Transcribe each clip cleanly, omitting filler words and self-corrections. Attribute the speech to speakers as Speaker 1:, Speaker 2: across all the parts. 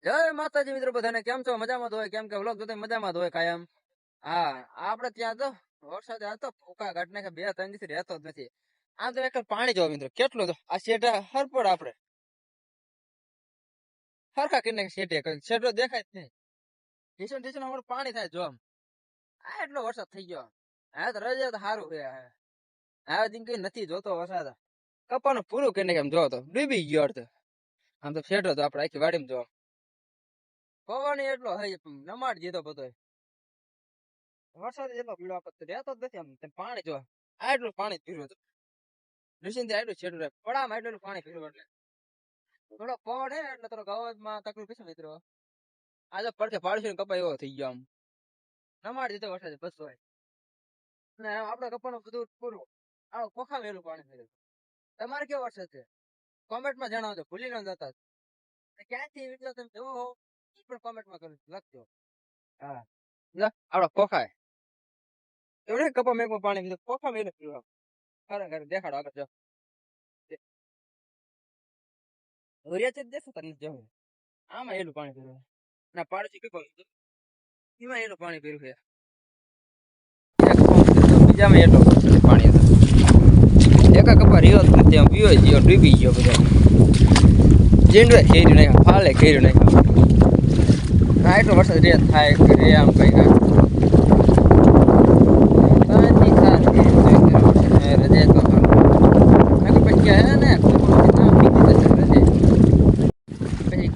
Speaker 1: જય માતાજી મિત્રો બધાને કેમ છો મજામાં તો હોય કેમ કે વ્લોગ જોતા મજામાં તો હોય કાયમ હા આપણે ત્યાં તો વરસાદ હતો ફૂકા ઘટને કે 2-3 દિવસ રહેતો જ નથી આમ તો એક પાણી જો મિત્રો કેટલું તો આ શેઠા હરપડ આપણે હરખા કરીને શેઠે શેઠો દેખાય જ નહીં ટીશન ટીશન અમારું પાણી થાય જો આમ આ એટલો વરસાદ થઈ ગયો હા તો રજા તો સારું છે આ દિન કઈ નથી જોતો વરસાદ કપાનું પૂરું કરીને કેમ જો તો ડૂબી ગયો અર્થ આમ તો શેઠો તો આપણે આખી વાડીમાં જો પવન એટલો હોય નમાડ દીધો બધો વરસાદ એટલો પીળો આપતો રહેતો જ નથી આમ પાણી જો આટલું પાણી પીરું હતું ઋષિ થી આટલું છેડું રહે પડામાં એટલું પાણી પીરું એટલે થોડો પવન હે એટલે થોડો ગવતમાં તકલીફ છે મિત્રો આજે પડખે પાડશું કપાય એવો થઈ ગયો આમ નમાડ દીધો વરસાદ બસ હોય ને આપડે કપાનું બધું પૂરું આવું પોખા વેલું પાણી પીરું તમારે કેવો વરસાદ છે કોમેન્ટમાં જણાવજો ભૂલી ન જતા ક્યાંથી વિડીયો તમે જોવો હો એ પણ કોમેન્ટમાં કરી લખજો હા આપડે પોખાય એવડે કપા મેઘમાં પાણી પીધું પોખા મેં પીવા ખરેખર દેખાડો આગળ જો ઓરિયા છે દેખો તને જો આમાં એલું પાણી પીરું ના પાડોશી કઈ બોલું એમાં એલું પાણી પીરું છે બીજામાં એટલો પાણી હતું એકા કપા રહ્યો જ નથી આમ પીવો ગયો ડૂબી ગયો બધા જીંડવે ખેર્યું નાખ્યા ફાલે ખેર્યું નાખ્યા હા એટલો વરસાદ રે થાય રે આમ કઈ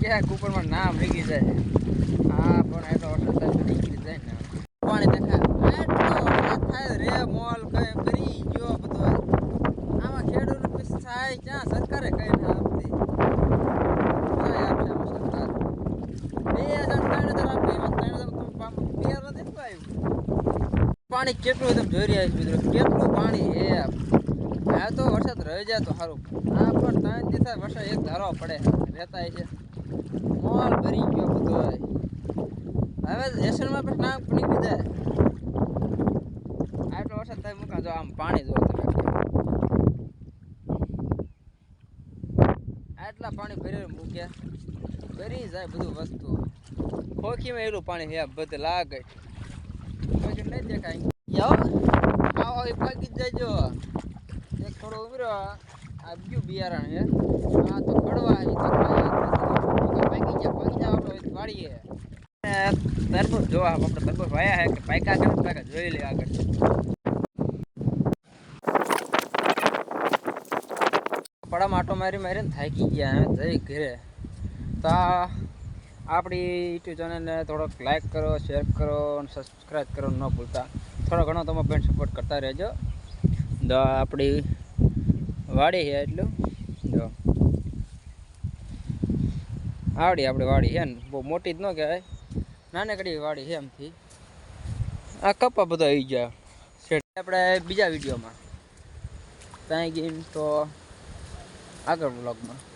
Speaker 1: કા કુકરમાં નામ લીધી જાય હા પણ એટલો વરસાદ નીકળી જાય ને પાણી દેખાય એટલો થાય રે મોલ કઈ કરી ગયો બધો આમાં ખેડૂત થાય ક્યાં સરકારે કઈ ના આપતી સરકાર 2000 પાણી કેટલું તમે જોઈ રહ્યા છો મિત્રો કેટલું પાણી હે આ તો વરસાદ રહી જાય તો સારું આ પણ 3 દિવસ વરસાદ એક ધારો પડે રહેતા છે મોલ ભરી ગયો બધો હવે જેસલમાં પણ નામ નીકળી જાય આટલો વરસાદ થાય મૂકા જો આમ પાણી જો તમે આટલા પાણી ભરી મૂક્યા ભરી જાય બધું વસ્તુ ખોખીમાં એટલું પાણી હે બધે લાગે કોઈ નહીં દેખાય આવો એ પાકી જજો એક થોડો ઉમરો આ બીજું બિયારણ હે આ તો કડવા એ તો પાકી જાય આપણે વાળીએ તરબૂચ જોવા આપણે તરબૂચ વાયા હે કે પાકા કે પાકા જોઈ લે આગળ પડામાં આટો મારી મારીને થાકી ગયા જઈ ઘરે તો આપણી યુટ્યુબ ચેનલને થોડોક લાઈક કરો શેર કરો અને સબસ્ક્રાઈબ કરો ન ભૂલતા થોડો ઘણો તમે પણ સપોર્ટ કરતા રહેજો તો આપણી વાડી છે એટલું જો આવડી આપણી વાડી છે ને બહુ મોટી જ ન કહેવાય નાનકડી વાડી છે એમથી આ કપા બધો આવી ગયા આપણે બીજા વિડીયોમાં ત્યાં ગઈને તો આગળ બ્લોગમાં